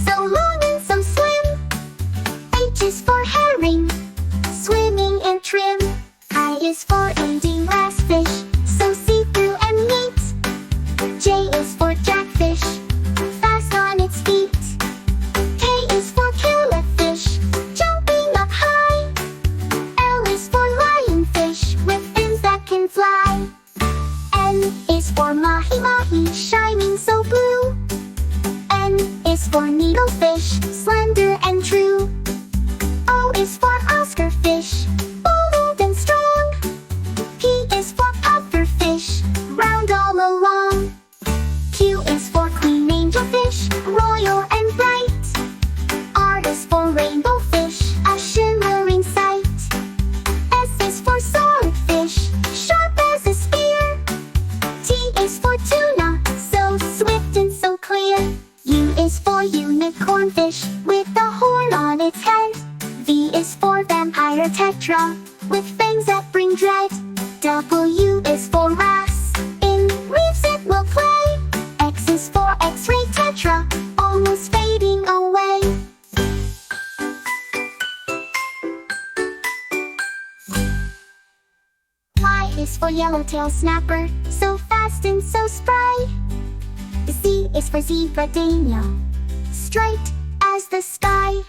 so long and so slim. H is for herring, swimming and trim. I is for eating last fish, so see-through and neat. J is for jackfish, fast on its feet. K is for killifish, jumping up high. L is for lionfish, with fins that can fly. N is for mahi-mahi, shining so blue. N is for needlefish, slender and true. O is for oscarfish, bold and strong. P is for pufferfish, round all along. Q is for queen angelfish, royal and bright. R is for rainbow fish, a shimmering sight. S is for swordfish, sharp as a spear. T is for tuna, so swift and so clear. U is for unicornfish, with a horn on its head. V is for vampire tetra, with fangs that bring dread. W is for wrasse, in reefs it will play. X is for X-ray tetra, almost fading away. Y is for yellowtail snapper, so fast and so spry. Z is for zebra daniel, striped as the sky.